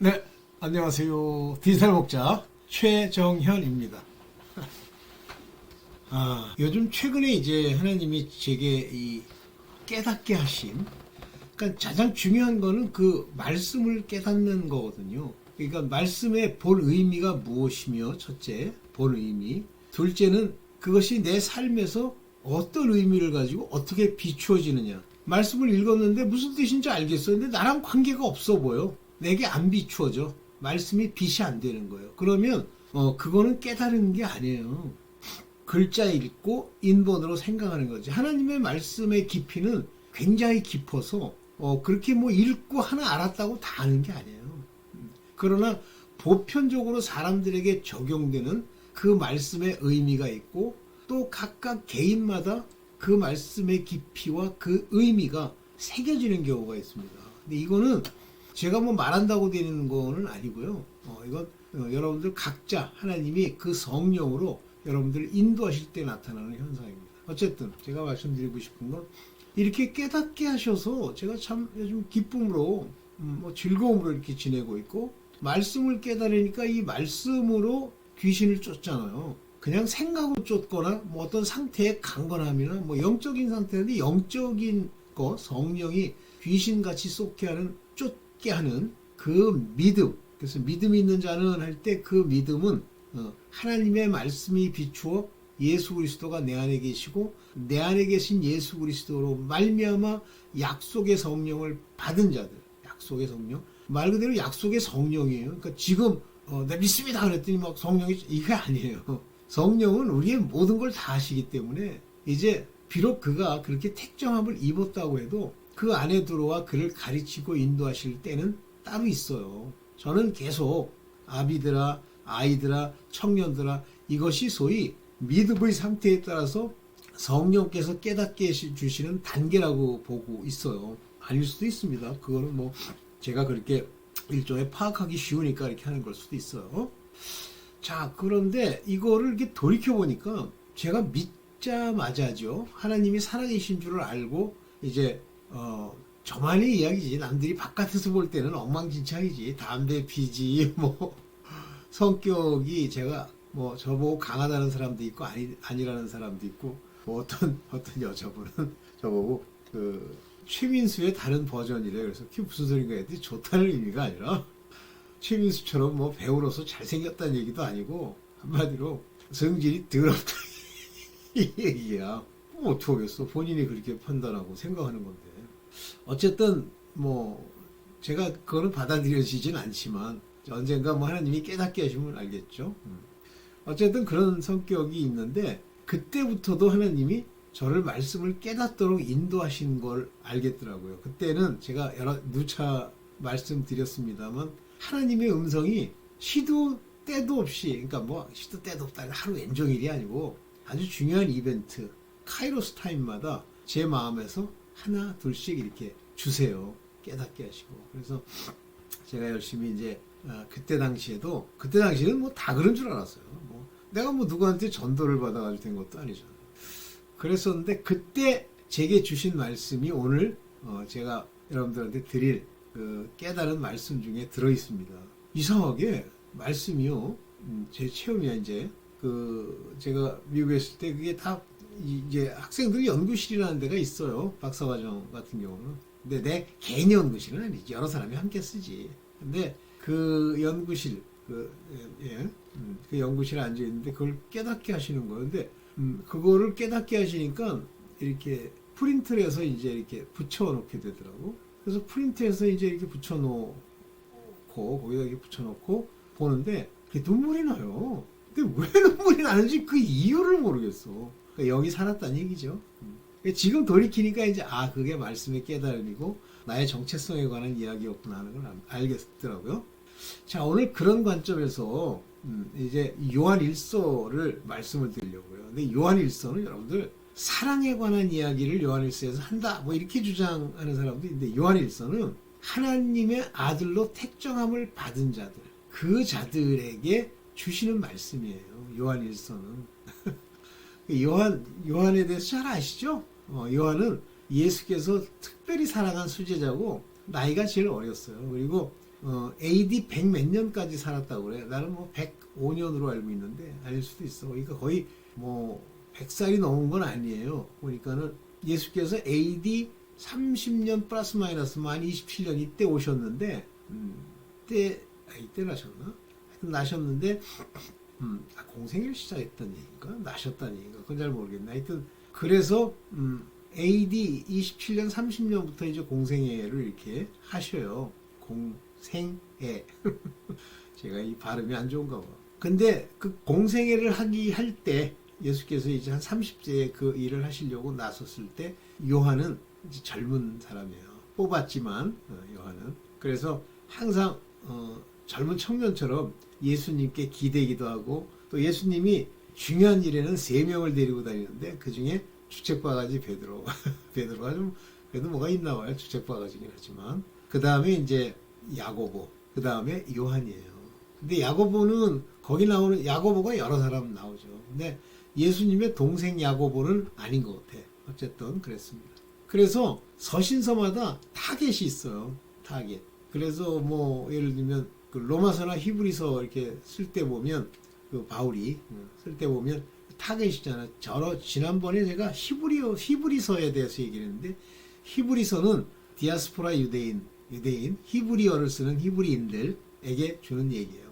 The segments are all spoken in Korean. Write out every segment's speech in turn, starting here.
네, 안녕하세요. 디지털 목자 최정현입니다. 요즘 최근에 이제 하나님이 제게 이 깨닫게 하신, 그러니까 가장 중요한 거는 그 말씀을 깨닫는 거거든요. 그러니까 말씀의 본 의미가 무엇이며, 첫째, 본 의미. 둘째는 그것이 내 삶에서 어떤 의미를 가지고 어떻게 비추어지느냐. 말씀을 읽었는데 무슨 뜻인지 알겠어요. 근데 나랑 관계가 없어 보여. 내게 안 비추어져. 말씀이 빛이 안 되는 거예요. 그러면 그거는 깨달은 게 아니에요. 글자 읽고 인본으로 생각하는 거지. 하나님의 말씀의 깊이는 굉장히 깊어서 그렇게 뭐 읽고 하나 알았다고 다 아는 게 아니에요. 그러나 보편적으로 사람들에게 적용되는 그 말씀의 의미가 있고, 또 각각 개인마다 그 말씀의 깊이와 그 의미가 새겨지는 경우가 있습니다. 근데 이거는 제가 뭐 말한다고 되는 거는 아니고요. 이건 여러분들 각자 하나님이 그 성령으로 여러분들을 인도하실 때 나타나는 현상입니다. 어쨌든 제가 말씀드리고 싶은 건, 이렇게 깨닫게 하셔서 제가 참 요즘 기쁨으로 즐거움으로 이렇게 지내고 있고, 말씀을 깨달으니까 이 말씀으로 귀신을 쫓잖아요. 그냥 생각으로 쫓거나 뭐 어떤 상태의 강건함이나 뭐 영적인 상태인데, 영적인 거 성령이 귀신같이 쏟게 하는, 쫓게 하는 그 믿음. 그래서 믿음이 있는 자는 할 때 그 믿음은 하나님의 말씀이 비추어 예수 그리스도가 내 안에 계시고, 내 안에 계신 예수 그리스도로 말미암아 약속의 성령을 받은 자들. 약속의 성령, 말 그대로 약속의 성령이에요. 그러니까 지금 내 믿습니다 그랬더니 막 성령이, 이게 아니에요. 성령은 우리의 모든 걸 다 아시기 때문에, 이제 비록 그가 그렇게 택정함을 입었다고 해도 그 안에 들어와 그를 가르치고 인도하실 때는 따로 있어요. 저는 계속 아비들아, 아이들아, 청년들아, 이것이 소위 믿음의 상태에 따라서 성령께서 깨닫게 주시는 단계라고 보고 있어요. 아닐 수도 있습니다. 그거는 뭐 제가 그렇게 일종의 파악하기 쉬우니까 이렇게 하는 걸 수도 있어요. 자, 그런데 이거를 이렇게 돌이켜보니까 제가 믿자마자죠, 하나님이 살아계신 줄을 알고, 이제 저만의 이야기지, 남들이 바깥에서 볼 때는 엉망진창이지, 담배 피지, 뭐 성격이, 제가 뭐 저보고 강하다는 사람도 있고 아니라는 사람도 있고, 뭐 어떤 여자분은 저보고 그 최민수의 다른 버전이래. 그래서 그게 무슨 소린가 했더니, 좋다는 의미가 아니라 최민수처럼 뭐 배우로서 잘생겼다는 얘기도 아니고, 한마디로 성질이 더럽다 이 얘기야. 뭐 어떡하겠어. 본인이 그렇게 판단하고 생각하는 건데. 어쨌든 뭐 제가 그거는 받아들여지진 않지만, 언젠가 뭐 하나님이 깨닫게 하시면 알겠죠. 어쨌든 그런 성격이 있는데, 그때부터도 하나님이 저를 말씀을 깨닫도록 인도하신 걸 알겠더라고요. 그때는 제가 누차 말씀드렸습니다만, 하나님의 음성이 시도 때도 없이, 그러니까 뭐 시도 때도 없다, 하루 왼종일이 아니고 아주 중요한 이벤트, 카이로스 타임마다 제 마음에서 하나 둘씩 이렇게 주세요. 깨닫게 하시고. 그래서 제가 열심히 이제 그때 당시에는 뭐 다 그런 줄 알았어요. 뭐 내가 뭐 누구한테 전도를 받아가지고 된 것도 아니잖아요. 그랬었는데, 그때 제게 주신 말씀이 오늘 제가 여러분들한테 드릴 그 깨달은 말씀 중에 들어 있습니다. 이상하게 말씀이요, 제 체험이야. 이제 그 제가 미국에 있을 때 그게 다 이제 학생들 연구실이라는 데가 있어요. 박사과정 같은 경우는. 근데 내 개인 연구실은 아니지. 여러 사람이 함께 쓰지. 근데 그 연구실, 그 연구실에 앉아 있는데 그걸 깨닫게 하시는 거예요. 근데 그거를 깨닫게 하시니까 이렇게 프린트를 해서 이제 이렇게 붙여놓게 되더라고. 그래서 프린트해서 이제 이렇게 붙여놓고, 거기다 이렇게 붙여놓고 보는데 눈물이 나요. 근데 왜 눈물이 나는지 그 이유를 모르겠어. 그러니까 영이 살았다는 얘기죠. 지금 돌이키니까 이제 그게 말씀의 깨달음이고 나의 정체성에 관한 이야기였구나 하는 걸 알겠더라고요. 자, 오늘 그런 관점에서 이제 요한 1서를 말씀을 드리려고요. 근데 요한 1서는 여러분들 사랑에 관한 이야기를 요한 1서에서 한다, 뭐 이렇게 주장하는 사람도 있는데, 요한 1서는 하나님의 아들로 택정함을 받은 자들, 그 자들에게 주시는 말씀이에요. 요한 1서는. 요한에 대해서 잘 아시죠? 요한은 예수께서 특별히 사랑한 수제자고 나이가 제일 어렸어요. 그리고 AD 100 몇 년까지 살았다고 그래. 나는 뭐 105년으로 알고 있는데 아닐 수도 있어. 그러니까 거의 뭐 100살이 넘은 건 아니에요. 보니까는 예수께서 AD 30년 플러스 마이너스 만 27년 이때 오셨는데 이때 나셨나? 하여튼 나셨는데 공생일 시작했던 얘기인가? 나셨다는 얘기인가? 그건 잘 모르겠네. 하여튼 그래서 AD 27년 30년부터 이제 공생애를 이렇게 하셔요. 공생애. 제가 이 발음이 안 좋은가 봐. 근데 그 공생애를 할 때 예수께서 이제 한 30세에 그 일을 하시려고 나섰을 때 요한은 이제 젊은 사람이에요. 뽑았지만 요한은. 그래서 항상 젊은 청년처럼 예수님께 기대기도 하고 또 예수님이 중요한 일에는 3명을 데리고 다니는데 그 중에 주책바가지 베드로. 베드로가 좀 그래도 뭐가 있나 봐요. 주책바가지긴 하지만. 그 다음에 이제 야고보. 그 다음에 요한이에요. 근데 야고보는 거기 나오는 야고보가 여러 사람 나오죠. 근데 예수님의 동생 야고보는 아닌 것 같아. 어쨌든 그랬습니다. 그래서 서신서마다 타겟이 있어요. 타겟. 그래서 뭐 예를 들면 그 로마서나 히브리서 이렇게 쓸 때 보면 그 바울이 쓸 때 보면 타겟이잖아요. 지난번에 제가 히브리서에 대해서 얘기를 했는데 히브리서는 디아스포라 유대인, 히브리어를 쓰는 히브리인들에게 주는 얘기예요.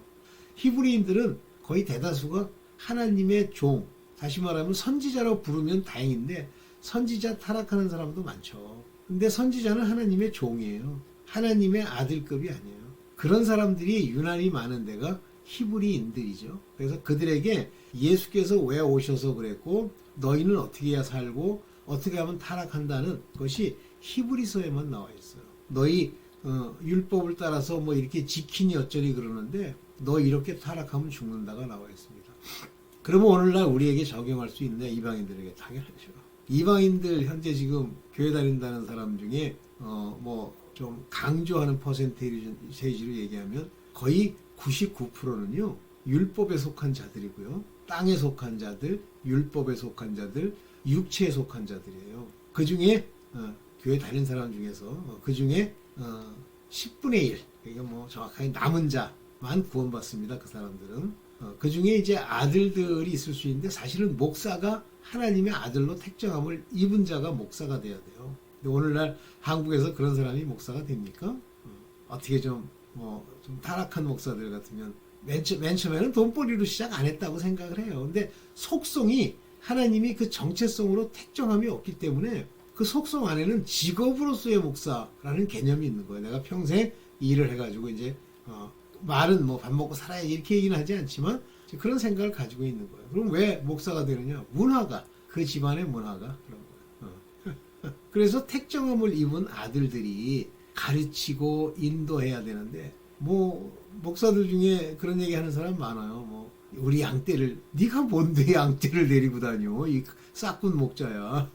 히브리인들은 거의 대다수가 하나님의 종, 다시 말하면 선지자라고 부르면 다행인데 선지자 타락하는 사람도 많죠. 근데 선지자는 하나님의 종이에요. 하나님의 아들급이 아니에요. 그런 사람들이 유난히 많은 데가 히브리인들이죠. 그래서 그들에게 예수께서 왜 오셔서 그랬고 너희는 어떻게 해야 살고 어떻게 하면 타락한다는 것이 히브리서에만 나와 있어요. 너희 율법을 따라서 뭐 이렇게 지키니 어쩌니 그러는데 너 이렇게 타락하면 죽는다가 나와 있습니다. 그러면 오늘날 우리에게 적용할 수 있네. 이방인들에게 당연하죠. 이방인들 현재 지금 교회 다닌다는 사람 중에 뭐 좀 강조하는 퍼센테이지로 얘기하면 거의 99%는요 율법에 속한 자들이고요, 땅에 속한 자들, 율법에 속한 자들, 육체에 속한 자들이에요. 그 중에 교회 다니는 사람 중에서 그 중에 10분의 1, 그러니까 뭐 정확하게 남은 자만 구원받습니다. 그 사람들은 그 중에 이제 아들들이 있을 수 있는데 사실은 목사가 하나님의 아들로 택정함을 입은 자가 목사가 돼야 돼요. 근데 오늘날 한국에서 그런 사람이 목사가 됩니까? 어떻게 좀 타락한 목사들 같으면 맨 처음에는 돈벌이로 시작 안 했다고 생각을 해요. 근데 속성이 하나님이 그 정체성으로 택정함이 없기 때문에 그 속성 안에는 직업으로서의 목사라는 개념이 있는 거예요. 내가 평생 일을 해가지고 이제 말은 뭐 밥 먹고 살아야지 이렇게 얘기는 하지 않지만 그런 생각을 가지고 있는 거예요. 그럼 왜 목사가 되느냐? 문화가, 그 집안의 문화가 그런 거예요. 그래서 택정함을 입은 아들들이 가르치고 인도해야 되는데 뭐 목사들 중에 그런 얘기하는 사람 많아요. 뭐 우리 양떼를, 네가 뭔데 양떼를 데리고 다녀? 이 싹군 목자야.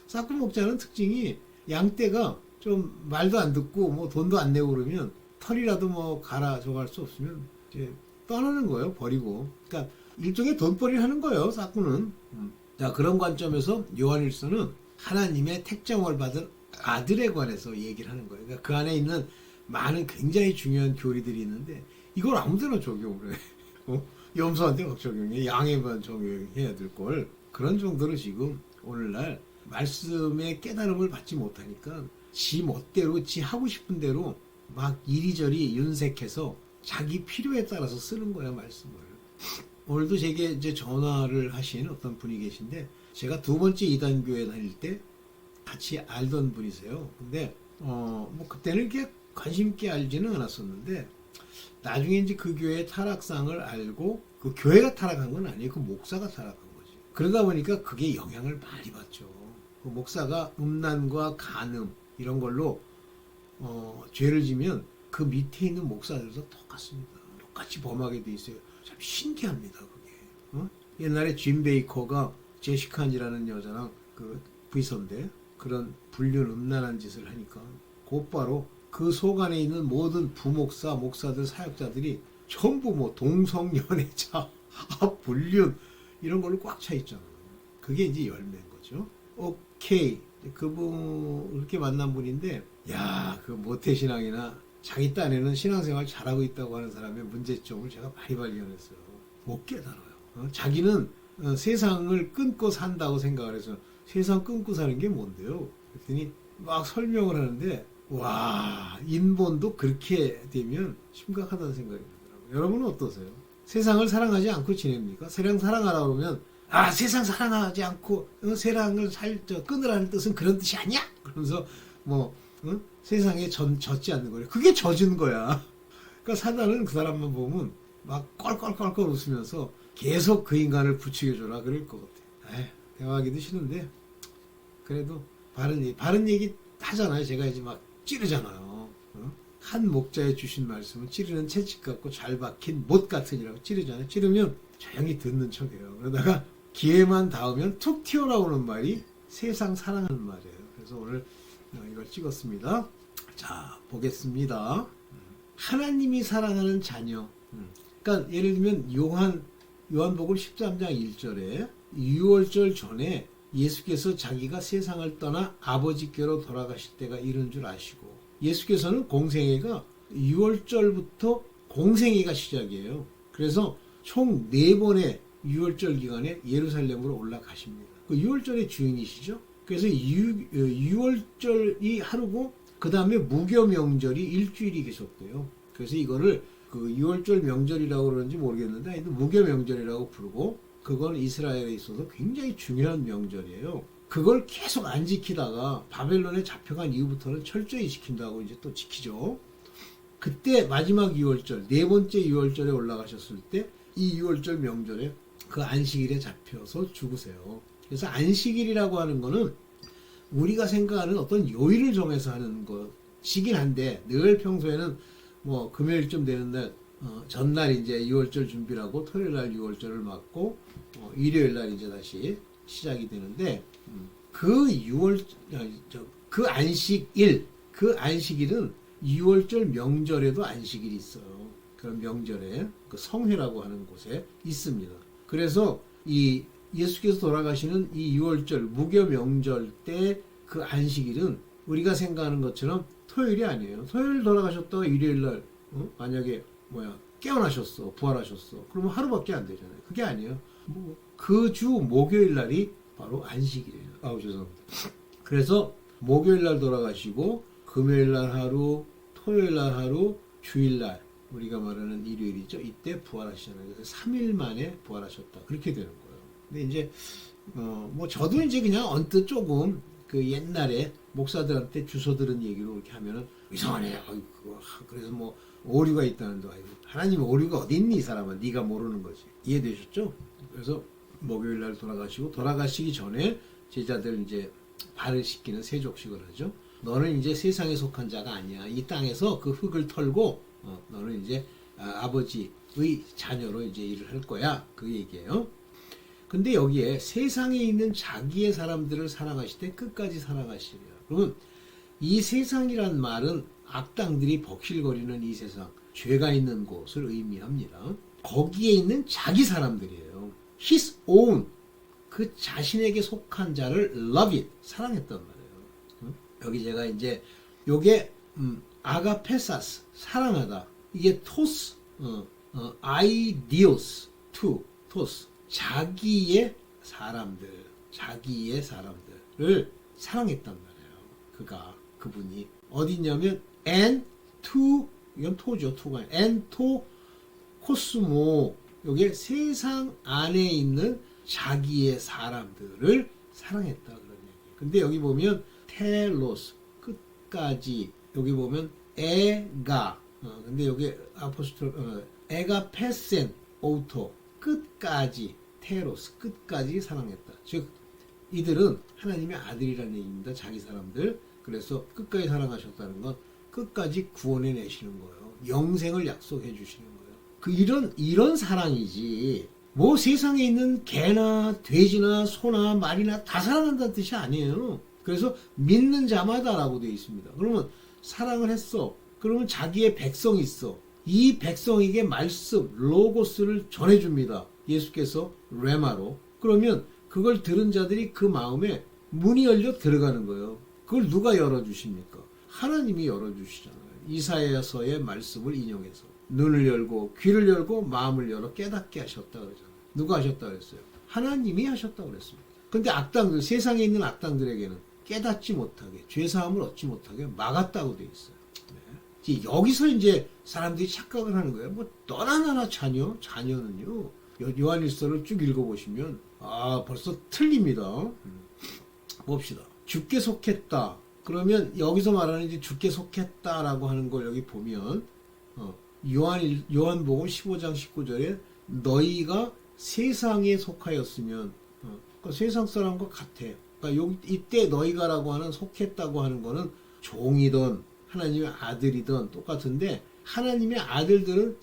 싹군 목자는 특징이 양떼가 좀 말도 안 듣고 뭐 돈도 안 내고 그러면 털이라도 뭐 갈아 줘갈 수 없으면 이제 떠나는 거예요. 버리고. 그러니까 일종의 돈벌이를 하는 거예요. 싹군은. 자, 그런 관점에서 요한일서는 하나님의 택정을 받은 아들에 관해서 얘기를 하는 거예요. 그러니까 그 안에 있는 많은 굉장히 중요한 교리들이 있는데 이걸 아무데나 적용을 해. 염소한테 막 적용해. 양에만 적용해야 될 걸. 그런 정도로 지금 오늘날 말씀의 깨달음을 받지 못하니까 지 멋대로 지 하고 싶은 대로 막 이리저리 윤색해서 자기 필요에 따라서 쓰는 거야, 말씀을. 오늘도 제게 이제 전화를 하신 어떤 분이 계신데 제가 2번째 이단교회 다닐 때 같이 알던 분이세요. 근데 뭐 그때는 이렇게 관심 있게 알지는 않았었는데 나중에 이제 그 교회의 타락상을 알고 그 교회가 타락한 건 아니에요. 그 목사가 타락한 거지. 그러다 보니까 그게 영향을 많이 받죠. 그 목사가 음란과 간음 이런 걸로 죄를 지면 그 밑에 있는 목사들도 똑같습니다. 똑같이 범하게 돼 있어요. 참 신기합니다, 그게. 옛날에 짐 베이커가 제시칸이라는 여자랑 그 부이선데 그런 불륜 음란한 짓을 하니까 곧바로 그 속 안에 있는 모든 부목사, 목사들, 사역자들이 전부 뭐 동성연애자, 불륜 이런 걸로 꽉 차 있잖아요. 그게 이제 열매인 거죠. 오케이. 그분 그렇게 만난 분인데 야, 그 모태신앙이나 자기 딴에는 신앙생활 잘하고 있다고 하는 사람의 문제점을 제가 많이 발견했어요. 못 깨달아요. 자기는 세상을 끊고 산다고 생각을 해서 세상 끊고 사는 게 뭔데요? 그랬더니 막 설명을 하는데 와, 인본도 그렇게 되면 심각하다는 생각이 들더라고요. 여러분은 어떠세요? 세상을 사랑하지 않고 지냅니까? 세상 사랑하라 그러면 세상 사랑하지 않고 세상을 끊으라는 뜻은 그런 뜻이 아니야? 그러면서 세상에 젖지 않는 거예요. 그게 젖은 거야. 그러니까 사단은 그 사람만 보면 막 껄껄껄껄 웃으면서 계속 그 인간을 부추겨줘라 그럴 것 같아. 대화하기도 싫은데 그래도 바른 얘기 하잖아요. 제가 이제 막 찌르잖아요. 한 목자에 주신 말씀은 찌르는 채찍 같고 잘 박힌 못 같으니라고 찌르잖아요. 찌르면 조용히 듣는 척해요. 그러다가 기회만 닿으면 툭 튀어나오는 말이 세상 사랑하는 말이에요. 그래서 오늘 이걸 찍었습니다. 자, 보겠습니다. 하나님이 사랑하는 자녀. 그러니까 예를 들면 요한복음 13장 1절에 유월절 전에 예수께서 자기가 세상을 떠나 아버지께로 돌아가실 때가 이른 줄 아시고 예수께서는 공생애가 6월절부터 공생애가 시작이에요. 그래서 총 4번의 6월절 기간에 예루살렘으로 올라가십니다. 그 6월절의 주인이시죠. 그래서 6월절이 하루고 그 다음에 무교 명절이 일주일이 계속돼요. 그래서 이거를 그 6월절 명절이라고 그러는지 모르겠는데 하여튼 무교 명절이라고 부르고 그건 이스라엘에 있어서 굉장히 중요한 명절이에요. 그걸 계속 안 지키다가 바벨론에 잡혀간 이후부터는 철저히 지킨다고 이제 또 지키죠. 그때 마지막 6월절, 네 번째 6월절에 올라가셨을 때 이 6월절 명절에 그 안식일에 잡혀서 죽으세요. 그래서 안식일이라고 하는 거는 우리가 생각하는 어떤 요일을 정해서 하는 것이긴 한데 늘 평소에는 금요일쯤 되는 날 전날 이제 6월절 준비를 하고 토요일 날 6월절을 맞고 일요일 날 이제 다시 시작이 되는데 그 안식일은 6월절 명절에도 안식일이 있어요. 그런 명절에 그 성회라고 하는 곳에 있습니다. 그래서 이 예수께서 돌아가시는 이 6월절 무교 명절 때 그 안식일은 우리가 생각하는 것처럼 토요일이 아니에요. 토요일 돌아가셨다가 일요일 날 만약에 깨어나셨어, 부활하셨어. 그러면 하루밖에 안 되잖아요. 그게 아니에요. 그 주 목요일 날이 바로 안식일이에요. 죄송합니다. 그래서 목요일 날 돌아가시고 금요일 날 하루, 토요일 날 하루, 주일 날 우리가 말하는 일요일이죠. 이때 부활하시잖아요. 그래서 3일 만에 부활하셨다. 그렇게 되는 거예요. 근데 이제 저도 이제 그냥 언뜻 조금 그 옛날에 목사들한테 주워 들은 얘기로 이렇게 하면은 이상하네. 그래서 오류가 있다는데 하나님 오류가 어디 있니 이 사람아? 네가 모르는 거지. 이해되셨죠? 그래서 목요일 날 돌아가시기 전에 제자들 이제 발을 씻기는 세족식을 하죠. 너는 이제 세상에 속한 자가 아니야. 이 땅에서 그 흙을 털고 너는 이제 아버지의 자녀로 이제 일을 할 거야. 그 얘기예요. 근데 여기에 세상에 있는 자기의 사람들을 사랑하실 때 끝까지 사랑하시래요. 그러면 이 세상이란 말은 악당들이 벅실거리는 이 세상, 죄가 있는 곳을 의미합니다. 거기에 있는 자기 사람들이에요. His own, 그 자신에게 속한 자를 love it, 사랑했단 말이에요. 여기 제가 이제 요게 아가페사스, 사랑하다. 이게 토스, 아이디오스, 토스, 자기의 사람들을 사랑했단 말이에요. 그분이 어디냐면 and to, 이건 토죠. 토가 and to 코스모, 요게 세상 안에 있는 자기의 사람들을 사랑했다 그런 얘기예요. 근데 여기 보면 텔로스, 끝까지, 여기 보면 에가, 근데 여기 아포스톨 에가 페센 오토, 끝까지, 테로스, 끝까지 사랑했다. 즉 이들은 하나님의 아들이라는 얘기입니다. 자기 사람들. 그래서 끝까지 사랑하셨다는 건 끝까지 구원해 내시는 거예요. 영생을 약속해 주시는 거예요. 이런 사랑이지 세상에 있는 개나 돼지나 소나 말이나 다 사랑한다는 뜻이 아니에요. 그래서 믿는 자마다라고 되어 있습니다. 그러면 사랑을 했어. 그러면 자기의 백성이 있어. 이 백성에게 말씀, 로고스를 전해줍니다. 예수께서 레마로. 그러면 그걸 들은 자들이 그 마음에 문이 열려 들어가는 거예요. 그걸 누가 열어주십니까? 하나님이 열어주시잖아요. 이사야서의 말씀을 인용해서 눈을 열고 귀를 열고 마음을 열어 깨닫게 하셨다 그러잖아요. 누가 하셨다 그랬어요? 하나님이 하셨다 그랬습니다. 근데 악당들, 세상에 있는 악당들에게는 깨닫지 못하게, 죄사함을 얻지 못하게 막았다고 돼 있어요. 네. 이제 여기서 이제 사람들이 착각을 하는 거예요. 뭐 너나 나나 자녀는요. 요한일서를 쭉 읽어보시면 벌써 틀립니다. 봅시다. 주께 속했다. 그러면 여기서 말하는 이제 주께 속했다라고 하는 걸 여기 보면 요한복음 15장 19절에 너희가 세상에 속하였으면 그러니까 세상 사람과 같아. 그러니까 이때 너희가라고 하는 속했다고 하는 거는 종이든 하나님의 아들이든 똑같은데 하나님의 아들들은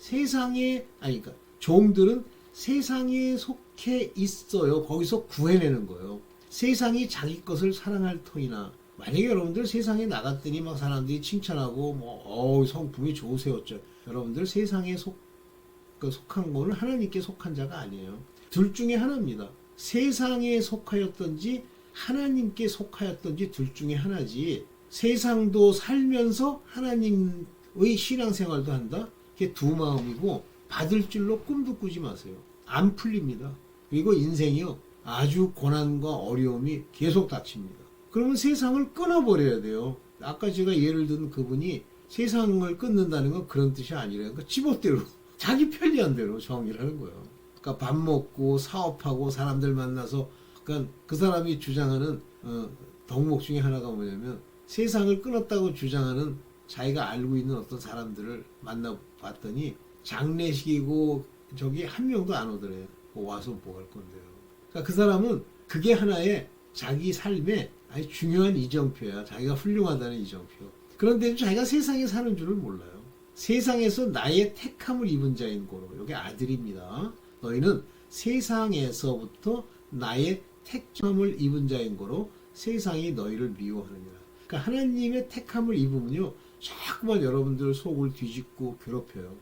그러니까 종들은 세상에 속해 있어요. 거기서 구해내는 거예요. 세상이 자기 것을 사랑할 터이나 만약에 여러분들 세상에 나갔더니 막 사람들이 칭찬하고 성품이 좋으세요. 여러분들 세상에 속한 거는 하나님께 속한 자가 아니에요. 둘 중에 하나입니다. 세상에 속하였던지 하나님께 속하였던지 둘 중에 하나지 세상도 살면서 하나님의 신앙생활도 한다? 그게 두 마음이고 받을 줄로 꿈도 꾸지 마세요. 안 풀립니다. 그리고 인생이요. 아주 고난과 어려움이 계속 닥칩니다. 그러면 세상을 끊어버려야 돼요. 아까 제가 예를 든 그분이 세상을 끊는다는 건 그런 뜻이 아니라요. 그러니까 지멋대로 자기 편리한 대로 정의를 하는 거예요. 그러니까 밥 먹고 사업하고 사람들 만나서 그러니까 그 사람이 주장하는 덕목 중에 하나가 뭐냐면 세상을 끊었다고 주장하는 자기가 알고 있는 어떤 사람들을 만나봤더니 장례식이고 저기 한 명도 안 오더래요. 와서 뭐 할 건데요. 그러니까 그 사람은 그게 하나의 자기 삶의 아주 중요한 이정표야. 자기가 훌륭하다는 이정표. 그런데 자기가 세상에 사는 줄을 몰라요. 세상에서 나의 택함을 입은 자인 고로. 이게 아들입니다. 너희는 세상에서부터 나의 택함을 입은 자인 고로 세상이 너희를 미워하느니라. 그러니까 하나님의 택함을 입으면요. 자꾸만 여러분들 속을 뒤집고 괴롭혀요.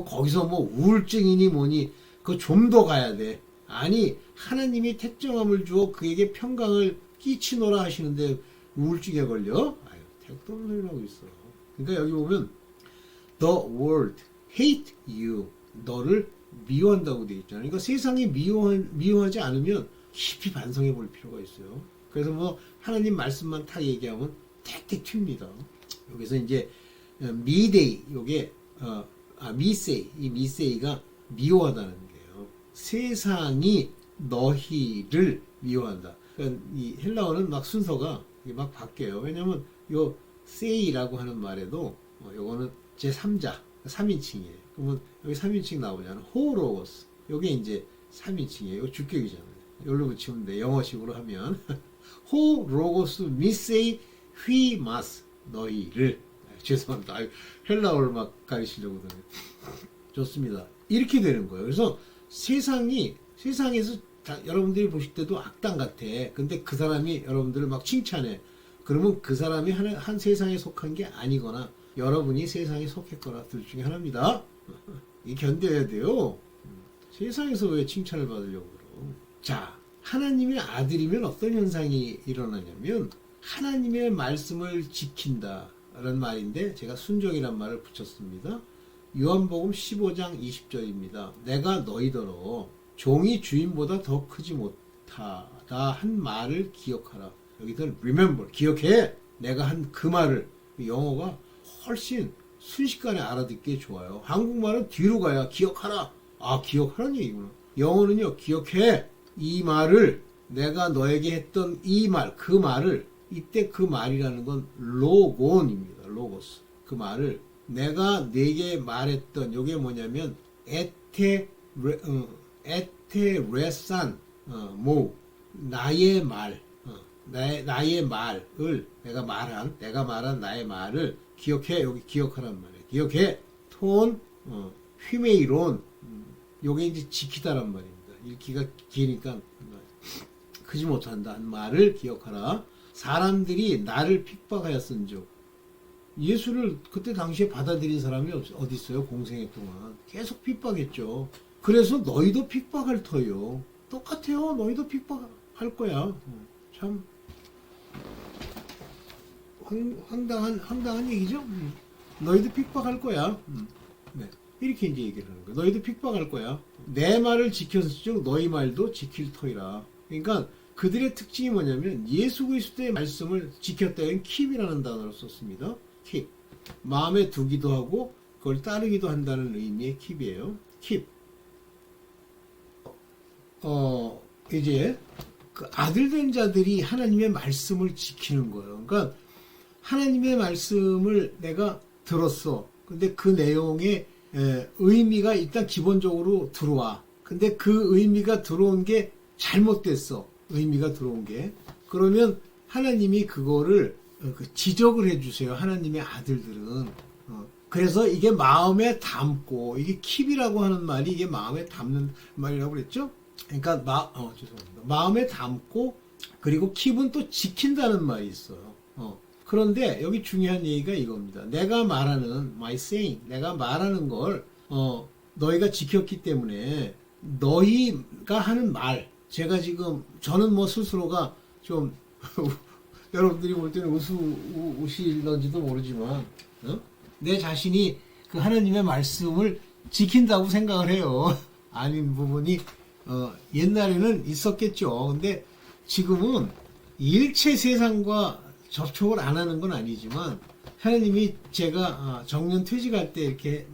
거기서 우울증이니 뭐니 그거 좀 더 가야 돼. 아니 하나님이 택정함을 주어 그에게 평강을 끼치노라 하시는데 우울증에 걸려? 택도 없는 소리를 하고 있어. 그러니까 여기 보면 The world hate you. 너를 미워한다고 되어 있잖아요. 그러니까 세상이 미워하지 않으면 깊이 반성해 볼 필요가 있어요. 그래서 하나님 말씀만 딱 얘기하면 택택 튑니다. 여기서 이제 미데이 요게 미세이 이 미세이가 미워하다는 게요. 세상이 너희를 미워한다. 그러니까 이 헬라어는 막 순서가 막 바뀌어요. 왜냐면 요 세이라고 하는 말에도 요거는 제 3자 3인칭이에요. 그러면 여기 3인칭 나오잖아요. 호로고스. 요게 이제 3인칭이에요. 이거 주격이잖아요. 여기로 붙이면 돼. 영어식으로 하면 호로고스 미세이 휘마스 너희를 죄송합니다. 헬라어를 막 가르치려고 그러네. 좋습니다. 이렇게 되는 거예요. 그래서 세상에서 여러분들이 보실 때도 악당 같아. 근데 그 사람이 여러분들을 막 칭찬해. 그러면 그 사람이 한 세상에 속한 게 아니거나 여러분이 세상에 속했거나 둘 중에 하나입니다. 이 견뎌야 돼요. 세상에서 왜 칭찬을 받으려고 그러? 자, 하나님의 아들이면 어떤 현상이 일어나냐면 하나님의 말씀을 지킨다라는 말인데 제가 순종이란 말을 붙였습니다. 요한복음 15장 20절입니다. 내가 너희더러 종이 주인보다 더 크지 못하다 한 말을 기억하라. 여기서는 remember, 기억해. 내가 한 그 말을. 영어가 훨씬 순식간에 알아듣기에 좋아요. 한국말은 뒤로 가야 기억하라. 기억하라는 얘기구나. 영어는요, 기억해. 이 말을 내가 너에게 했던 이 말, 그 말을 이때 그 말이라는 건 로곤입니다. 로고스. 그 말을 내가 네게 말했던 요게 뭐냐면 에테레산 나의 말 나의 말을 내가 말한 나의 말을 기억해. 여기 기억하란 말이에요. 기억해. 톤 휘메이론 요게 이제 지키다란 말입니다. 읽기가 기니까 크지 못한다 한 말을 기억하라. 사람들이 나를 핍박하였은즉 예수를 그때 당시에 받아들인 사람이 어디 있어요? 공생애 동안 계속 핍박했죠. 그래서 너희도 핍박할 터요. 똑같아요. 너희도 핍박할 거야. 참 황당한 얘기죠. 너희도 핍박할 거야. 네. 이렇게 이제 얘기를 하는 거야. 너희도 핍박할 거야. 내 말을 지켰을즉 너희 말도 지킬 터이라. 그러니까 그들의 특징이 뭐냐면 예수 그리스도의 말씀을 지켰다는 킵이라는 단어를 썼습니다. 킵. 마음에 두기도 하고 그걸 따르기도 한다는 의미의 킵이에요. 킵. 이제 그 아들된 자들이 하나님의 말씀을 지키는 거예요. 그러니까 하나님의 말씀을 내가 들었어. 근데 그 내용에 의미가 일단 기본적으로 들어와. 근데 그 의미가 들어온 게 잘못됐어. 의미가 들어온 게. 그러면 하나님이 그거를 지적을 해주세요. 하나님의 아들들은. 그래서 이게 마음에 담고, 이게 킵이라고 하는 말이 이게 마음에 담는 말이라고 그랬죠? 그러니까 죄송합니다. 마음에 담고, 그리고 킵은 또 지킨다는 말이 있어요. 그런데 여기 중요한 얘기가 이겁니다. 내가 말하는 my saying, 내가 말하는 걸 너희가 지켰기 때문에 너희가 하는 말, 제가 지금 저는 뭐 스스로가 좀 여러분들이 볼 때는 우실런지도 모르지만 내 자신이 그 하나님의 말씀을 지킨다고 생각을 해요. 아닌 부분이 옛날에는 있었겠죠. 근데 지금은 일체 세상과 접촉을 안 하는 건 아니지만 하나님이 제가 정년 퇴직할 때 이렇게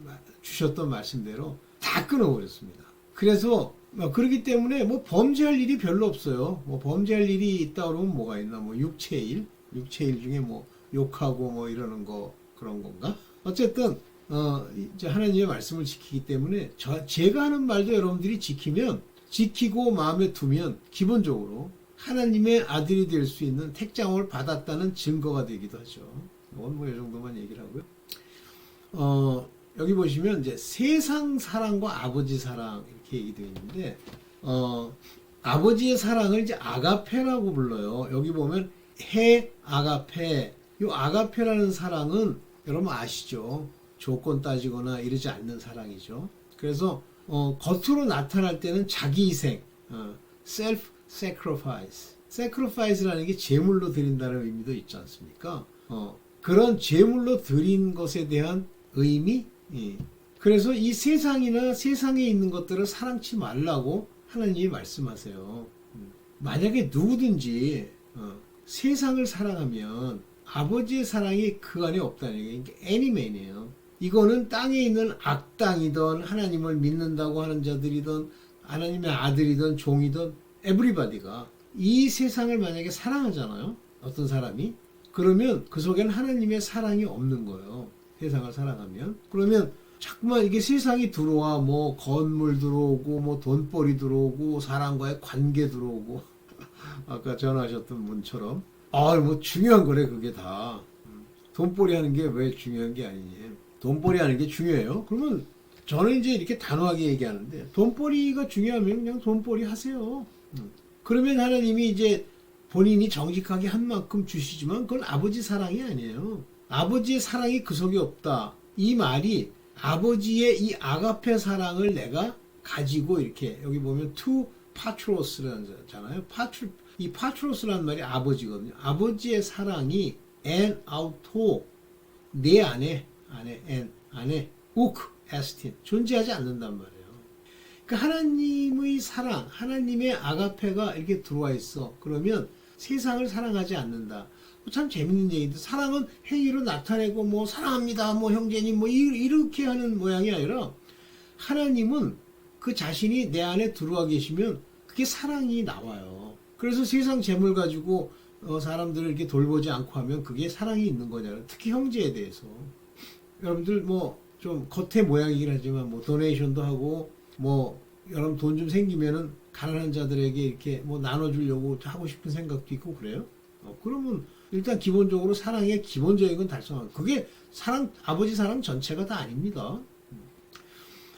주셨던 말씀대로 다 끊어버렸습니다. 그래서 그렇기 때문에 뭐 범죄할 일이 별로 없어요. 뭐 범죄할 일이 있다 그러면 뭐가 있나? 뭐 육체일 중에 뭐 욕하고 뭐 이러는 거 그런 건가? 어쨌든 이제 하나님의 말씀을 지키기 때문에 제가 하는 말도 여러분들이 지키고 마음에 두면 기본적으로 하나님의 아들이 될 수 있는 택장을 받았다는 증거가 되기도 하죠. 이건 뭐 이 정도만 얘기를 하고요. 여기 보시면 이제 세상 사랑과 아버지 사랑 이렇게 얘기되어 있는데 아버지의 사랑을 이제 아가페라고 불러요. 여기 보면 해 아가페. 이 아가페라는 사랑은 여러분 아시죠? 조건 따지거나 이러지 않는 사랑이죠. 그래서 겉으로 나타날 때는 자기 희생, self sacrifice. sacrifice라는 게 제물로 드린다는 의미도 있지 않습니까? 그런 제물로 드린 것에 대한 의미. 그래서 이 세상이나 세상에 있는 것들을 사랑치 말라고 하나님이 말씀하세요. 만약에 누구든지 세상을 사랑하면 아버지의 사랑이 그 안에 없다는 게 애니맨이에요. 이거는 땅에 있는 악당이든 하나님을 믿는다고 하는 자들이든 하나님의 아들이든 종이든 에브리바디가 이 세상을 만약에 사랑하잖아요. 어떤 사람이. 그러면 그 속에는 하나님의 사랑이 없는 거예요. 세상을 사랑하면. 그러면 자꾸만 이게 세상이 들어와 뭐 건물 들어오고 뭐 돈벌이 들어오고 사람과의 관계 들어오고 아까 전화하셨던 분처럼 뭐 중요한 거래 그게 다. 돈벌이 하는 게 왜 중요한 게 아니니. 돈벌이 하는 게 중요해요. 그러면 저는 이제 이렇게 단호하게 얘기하는데 돈벌이가 중요하면 그냥 돈벌이 하세요. 그러면 하나님이 이제 본인이 정직하게 한 만큼 주시지만 그건 아버지 사랑이 아니에요. 아버지의 사랑이 그 속에 없다. 이 말이 아버지의 이 아가페 사랑을 내가 가지고 이렇게 여기 보면 to patros라는 잖아요. 이 patros라는 말이 아버지거든요. 아버지의 사랑이 en auto 내 안에 uk estin 존재하지 않는단 말이에요. 그러니까 하나님의 사랑, 하나님의 아가페가 이렇게 들어와 있어. 그러면 세상을 사랑하지 않는다. 참 재밌는 얘기인데 사랑은 행위로 나타내고 뭐 사랑합니다 뭐 형제님 뭐 이렇게 하는 모양이 아니라 하나님은 그 자신이 내 안에 들어와 계시면 그게 사랑이 나와요. 그래서 세상 재물 가지고 사람들을 이렇게 돌보지 않고 하면 그게 사랑이 있는 거잖아요. 특히 형제에 대해서. 여러분들 뭐 좀 겉에 모양이긴 하지만 뭐 도네이션도 하고 뭐 여러분 돈 좀 생기면은 가난한 자들에게 이렇게 뭐 나눠주려고 하고 싶은 생각도 있고 그래요. 그러면 일단 기본적으로 사랑의 기본적인 건 달성하고 그게 사랑 아버지 사랑 전체가 다 아닙니다.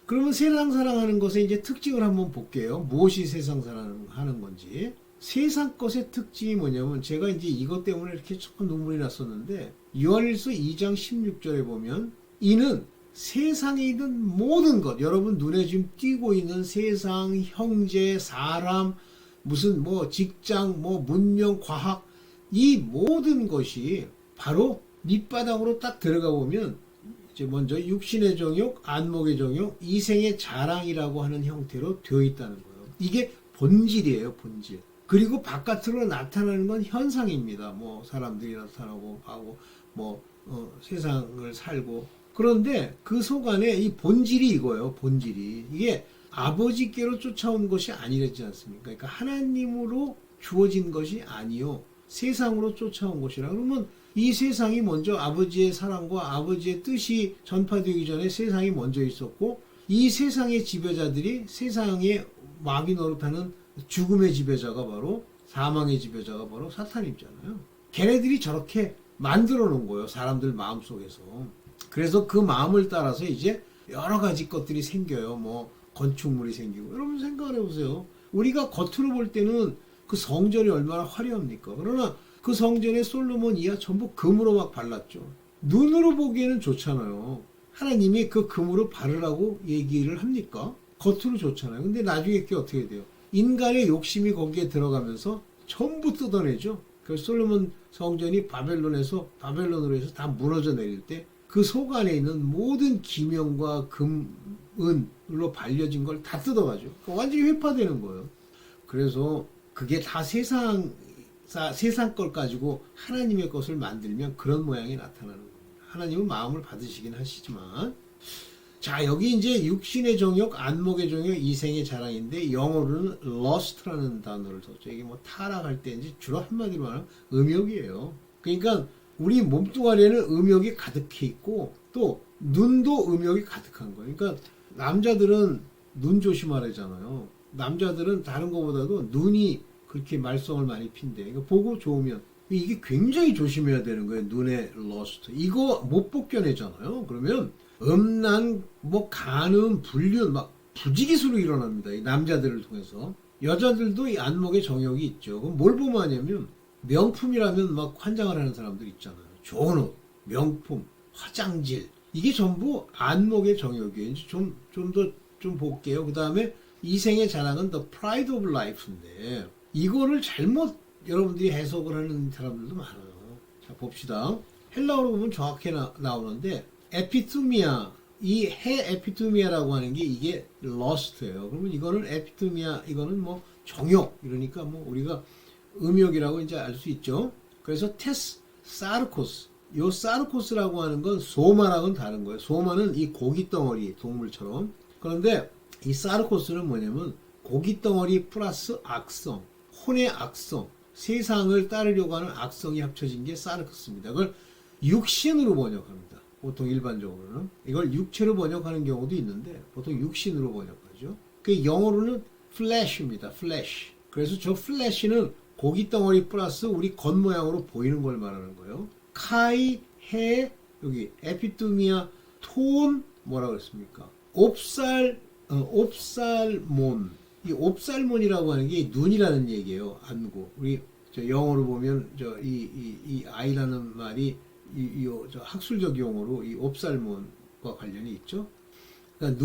그러면 세상 사랑하는 것의 이제 특징을 한번 볼게요. 무엇이 세상 사랑하는 건지. 세상 것의 특징이 뭐냐면 제가 이제 이것 때문에 이렇게 조금 눈물이 났었는데 요한일서 2장 16절에 보면 이는 세상에 있는 모든 것 여러분 눈에 지금 띄고 있는 세상, 형제, 사람, 무슨 뭐 직장, 뭐 문명, 과학 이 모든 것이 바로 밑바닥으로 딱 들어가 보면 이제 먼저 육신의 정욕, 안목의 정욕, 이생의 자랑이라고 하는 형태로 되어 있다는 거예요. 이게 본질이에요, 본질. 그리고 바깥으로 나타나는 건 현상입니다. 뭐 사람들이 나타나고 하고 뭐 세상을 살고. 그런데 그 속 안에 이 본질이 이거예요. 본질이. 이게 아버지께로 쫓아온 것이 아니랬지 않습니까? 그러니까 하나님으로 주어진 것이 아니요. 세상으로 쫓아온 것이라. 그러면 이 세상이 먼저 아버지의 사랑과 아버지의 뜻이 전파되기 전에 세상이 먼저 있었고, 이 세상의 지배자들이 세상의 마귀 노릇하는 죽음의 지배자가 바로, 사망의 지배자가 바로 사탄이잖아요. 걔네들이 저렇게 만들어 놓은 거예요. 사람들 마음속에서. 그래서 그 마음을 따라서 이제 여러 가지 것들이 생겨요. 뭐 건축물이 생기고. 여러분 생각을 해보세요. 우리가 겉으로 볼 때는 그 성전이 얼마나 화려합니까? 그러나 그 성전에 솔로몬 이하 전부 금으로 막 발랐죠. 눈으로 보기에는 좋잖아요. 하나님이 그 금으로 바르라고 얘기를 합니까? 겉으로 좋잖아요. 근데 나중에 그게 어떻게 돼요? 인간의 욕심이 거기에 들어가면서 전부 뜯어내죠. 그 솔로몬 성전이 바벨론으로 해서 다 무너져 내릴 때 그 속 안에 있는 모든 기명과 금, 은으로 발려진 걸 다 뜯어가죠. 완전히 회파되는 거예요. 그래서 그게 다 세상 걸 가지고 하나님의 것을 만들면 그런 모양이 나타나는 겁니다. 하나님은 마음을 받으시긴 하시지만, 자, 여기 이제 육신의 정욕, 안목의 정욕, 이생의 자랑인데 영어로는 lust라는 단어를 썼죠. 이게 뭐 타락할 때 이제 주로 한마디로 말하면 음욕이에요. 그러니까 우리 몸뚱아리에는 음욕이 가득해 있고 또 눈도 음욕이 가득한 거예요. 그러니까 남자들은 눈 조심하래잖아요. 남자들은 다른 것보다도 눈이 그렇게 말썽을 많이 핀대. 그러니까 보고 좋으면 이게 굉장히 조심해야 되는 거예요. 눈의 러스트. 이거 못 벗겨내잖아요. 그러면 음란, 뭐 간음, 불륜 막 부지기수로 일어납니다. 이 남자들을 통해서. 여자들도 이 안목의 정욕이 있죠. 그럼 뭘 보면 하냐면 명품이라면 막 환장을 하는 사람들 있잖아요. 좋은 옷, 명품, 화장질. 이게 전부 안목의 정욕이에요. 이제 좀 볼게요. 그 다음에 이생의 자랑은 The Pride of Life인데 이거를 잘못 여러분들이 해석을 하는 사람들도 많아요. 자, 봅시다. 헬라어로 보면 정확히 나오는데 에피투미아, 이 해 에피투미아라고 하는 게 이게 lust예요. 그러면 이거는 에피투미아, 이거는 뭐 정욕, 이러니까 뭐 우리가 음욕이라고 이제 알 수 있죠. 그래서 사르코스, 요 사르코스라고 하는 건 소마랑은 다른 거예요. 소마는 이 고기 덩어리, 동물처럼. 그런데 이 사르코스는 뭐냐면 고기 덩어리 플러스 악성, 혼의 악성, 세상을 따르려고 하는 악성이 합쳐진 게 사르코스입니다. 그걸 육신으로 번역합니다. 보통 일반적으로는. 이걸 육체로 번역하는 경우도 있는데 보통 육신으로 번역하죠. 그 영어로는 flesh입니다. flesh. 그래서 저 flesh는 고기 덩어리 플러스 우리 겉모양으로 보이는 걸 말하는 거예요. 카이, 해, 여기 에피투미아, 톤, 뭐라 그랬습니까? 옵살몬. 이 옵살몬이라고 하는 게 눈이라는 얘기예요. 안구. 우리 영어로 보면 이 아이라는 말이 저 학술적 용어로 이 옵살몬과 관련이 있죠. 그러니까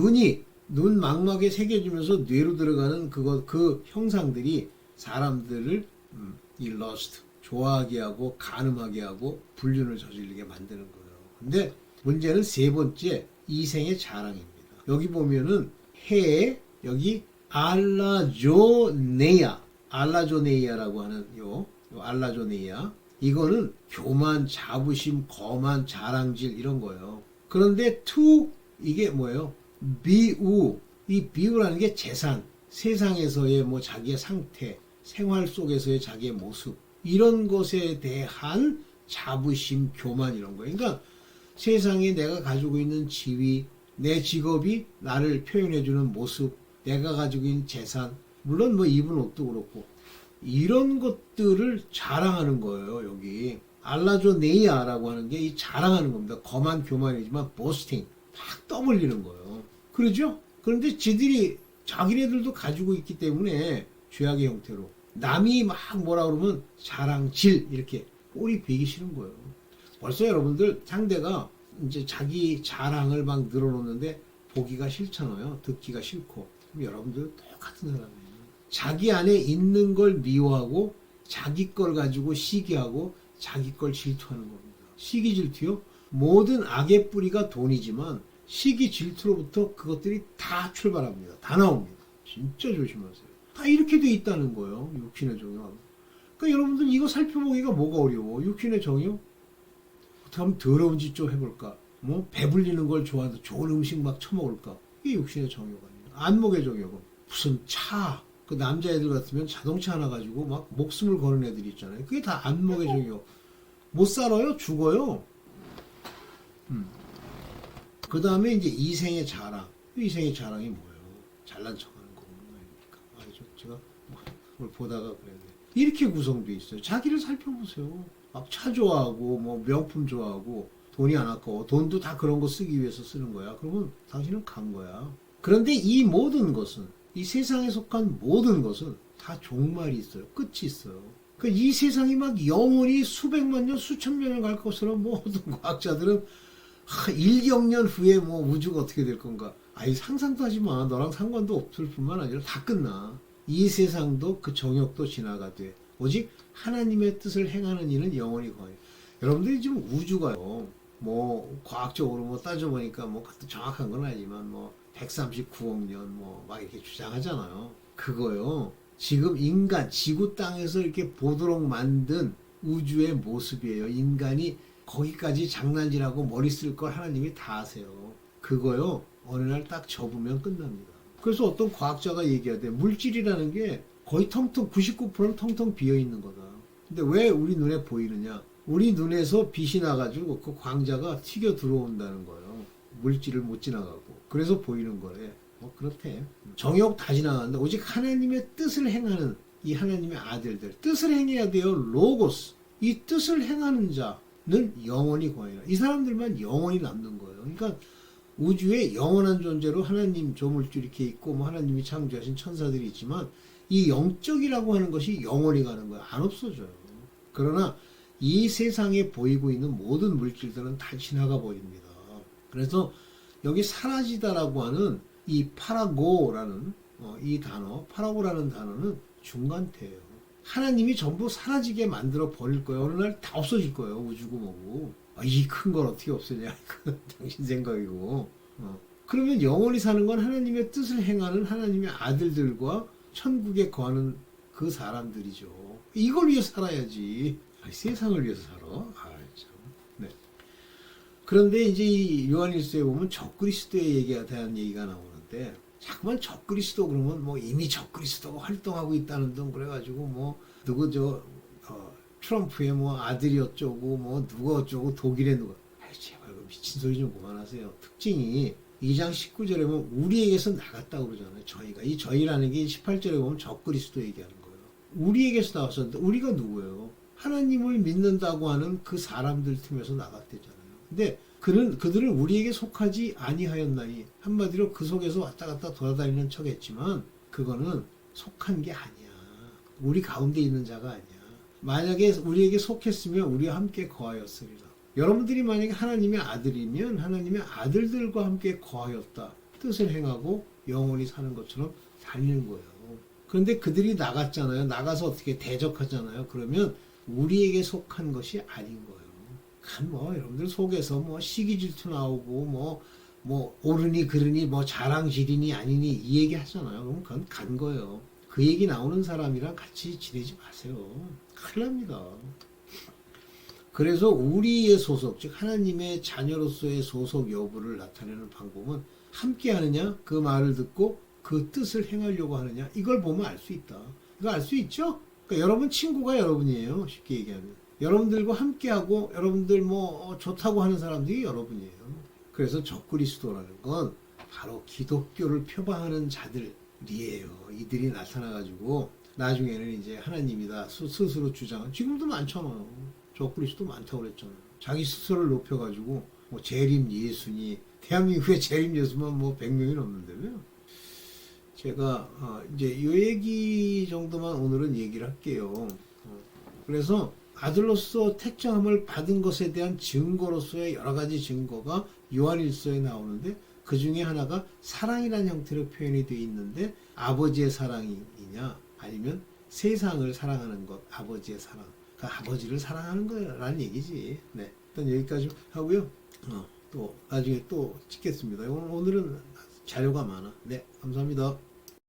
눈 망막에 새겨지면서 뇌로 들어가는 그 형상들이 사람들을 이 러스트, 좋아하게 하고 간음하게 하고 불륜을 저지르게 만드는 거예요. 근데 문제는 세 번째, 이생의 자랑입니다. 여기 보면은 해, 여기 알라조네이아라고 하는 요 알라조네이아, 이거는 교만, 자부심, 거만, 자랑질 이런 거예요. 그런데 이게 뭐예요? 이 비우라는 게 재산, 세상에서의 뭐 자기의 상태, 생활 속에서의 자기의 모습, 이런 것에 대한 자부심, 교만 이런 거예요. 그러니까 세상에 내가 가지고 있는 지위, 내 직업이 나를 표현해주는 모습, 내가 가지고 있는 재산, 물론 뭐 입은 옷도 그렇고 이런 것들을 자랑하는 거예요. 여기 알라조네이아라고 하는 게 이 자랑하는 겁니다. 거만 교만이지만 보스팅, 막 떠벌리는 거예요. 그러죠? 그런데 자기네들도 가지고 있기 때문에 죄악의 형태로 남이 막 뭐라 그러면 자랑질, 이렇게 꼬리 베기 싫은 거예요. 벌써 여러분들 상대가 이제 자기 자랑을 막 늘어놓는데 보기가 싫잖아요. 듣기가 싫고. 그럼 여러분들 똑같은 사람이에요. 자기 안에 있는 걸 미워하고 자기 걸 가지고 시기하고 자기 걸 질투하는 겁니다. 시기 질투요? 모든 악의 뿌리가 돈이지만 시기 질투로부터 그것들이 다 출발합니다. 다 나옵니다. 진짜 조심하세요. 다 이렇게 돼 있다는 거예요. 육신의 정욕. 그러니까 여러분들 이거 살펴보기가 뭐가 어려워. 육신의 정욕? 어떻게 하면 더러운 짓 좀 해볼까? 뭐 배불리는 걸 좋아해서 좋은 음식 막 처먹을까? 이게 육신의 정욕 아니에요. 안목의 정욕은 무슨 차, 그 남자애들 같으면 자동차 하나 가지고 막 목숨을 거는 애들이 있잖아요. 그게 다 안목의 정욕. 못 살아요? 죽어요. 그 다음에 이제 이생의 자랑. 이생의 자랑이 뭐예요? 잘난 척하는 거구나. 아니까. 제가 그걸 보다가 그랬는데 이렇게 구성되어 있어요. 자기를 살펴보세요. 막 차 좋아하고 뭐 명품 좋아하고 돈이 안 아까워. 돈도 다 그런 거 쓰기 위해서 쓰는 거야. 그러면 당신은 간 거야. 그런데 이 모든 것은, 이 세상에 속한 모든 것은 다 종말이 있어요. 끝이 있어요. 그러니까 이 세상이 막 영원히 수백만 년, 수천 년을 갈 것처럼 뭐 어떤 과학자들은 1경년 후에 뭐 우주가 어떻게 될 건가. 아니 상상도 하지 마. 너랑 상관도 없을 뿐만 아니라 다 끝나. 이 세상도 그 정욕도 지나가되 오직 하나님의 뜻을 행하는 이는 영원히 거해. 여러분들이 지금 우주가요. 뭐 과학적으로 뭐 따져보니까 뭐 그것도 정확한 건 아니지만 뭐 139억 년 뭐 막 이렇게 주장하잖아요. 그거요. 지금 인간 지구 땅에서 이렇게 보도록 만든 우주의 모습이에요. 인간이 거기까지 장난질하고 머리 쓸 걸 하나님이 다 아세요. 그거요. 어느 날 딱 접으면 끝납니다. 그래서 어떤 과학자가 얘기하대. 물질이라는 게 거의 텅텅 99%는 텅텅 비어 있는 거다. 근데 왜 우리 눈에 보이느냐? 우리 눈에서 빛이 나가지고 그 광자가 튀겨 들어온다는 거예요. 물질을 못 지나가고. 그래서 보이는 거래. 뭐 그렇대. 정욕 다 지나가는데 오직 하나님의 뜻을 행하는 이 하나님의 아들들. 뜻을 행해야 돼요. 로고스. 이 뜻을 행하는 자는 영원히 거해라. 이 사람들만 영원히 남는 거예요. 그러니까 우주에 영원한 존재로 하나님 조물주 이렇게 있고 뭐 하나님이 창조하신 천사들이 있지만 이 영적이라고 하는 것이 영원히 가는 거예요. 안 없어져요. 그러나 이 세상에 보이고 있는 모든 물질들은 다 지나가 버립니다. 그래서 여기 사라지다라고 하는 이 파라고라는 이 단어, 파라고라는 단어는 중간태예요. 하나님이 전부 사라지게 만들어 버릴 거예요. 어느 날 다 없어질 거예요. 우주고 뭐고. 이 큰 걸 어떻게 없애냐. 이건 당신 생각이고. 그러면 영원히 사는 건 하나님의 뜻을 행하는 하나님의 아들들과 천국에 거하는 그 사람들이죠. 이걸 위해서 살아야지. 세상을 위해서 살아. 참. 네. 그런데 이제 이 요한일서에 보면 적그리스도에 대한 얘기가 나오는데 자꾸만 적그리스도 그러면 뭐 이미 적그리스도가 활동하고 있다는 등 그래가지고 뭐 누구 트럼프의 뭐 아들이 어쩌고 뭐 누가 어쩌고 독일에 누가 제발 그 미친 소리 좀 그만하세요. 특징이 2장 19절에 보면 우리에게서 나갔다고 그러잖아요. 저희가. 이 저희라는 게 18절에 보면 적그리스도 얘기하는 거예요. 우리에게서 나왔었는데 우리가 누구예요? 하나님을 믿는다고 하는 그 사람들 틈에서 나갔대잖아요. 근데 그들은 우리에게 속하지 아니하였나니 한마디로 그 속에서 왔다 갔다 돌아다니는 척했지만 그거는 속한 게 아니야. 우리 가운데 있는 자가 아니야. 만약에 우리에게 속했으면 우리와 함께 거하였으리라. 여러분들이 만약에 하나님의 아들이면 하나님의 아들들과 함께 거하였다. 뜻을 행하고 영원히 사는 것처럼 살리는 거예요. 그런데 그들이 나갔잖아요. 나가서 어떻게 대적하잖아요. 그러면 우리에게 속한 것이 아닌 거예요. 뭐 여러분들 속에서 뭐 시기 질투 나오고 뭐 옳으니 그르니 뭐 자랑질이니 아니니 이 얘기 하잖아요. 그럼 그건 간 거예요. 그 얘기 나오는 사람이랑 같이 지내지 마세요. 큰일 납니다. 그래서 우리의 소속, 즉 하나님의 자녀로서의 소속 여부를 나타내는 방법은 함께 하느냐, 그 말을 듣고 그 뜻을 행하려고 하느냐, 이걸 보면 알 수 있다. 이거 알 수 있죠? 그러니까 여러분 친구가 여러분이에요. 쉽게 얘기하면. 여러분들과 함께하고 여러분들 뭐 좋다고 하는 사람들이 여러분이에요. 그래서 적그리스도라는 건 바로 기독교를 표방하는 자들이에요. 이들이 나타나가지고 나중에는 이제 하나님이다 스스로 주장한, 지금도 많잖아요. 적그리스도 많다고 그랬잖아요. 자기 스스로를 높여가지고 뭐 재림 예수니, 대한민국에 재림 예수만 뭐 100명이 넘는다고요. 제가 이제 이 얘기 정도만 오늘은 얘기를 할게요. 그래서 아들로서 택정함을 받은 것에 대한 증거로서의 여러 가지 증거가 요한일서에 나오는데 그 중에 하나가 사랑이라는 형태로 표현이 되어 있는데 아버지의 사랑이냐 아니면 세상을 사랑하는 것, 아버지의 사랑, 그 아버지를 사랑하는 거라는 얘기지. 네, 일단 여기까지 하고요. 또 나중에 또 찍겠습니다. 오늘은 자료가 많아. 네, 감사합니다.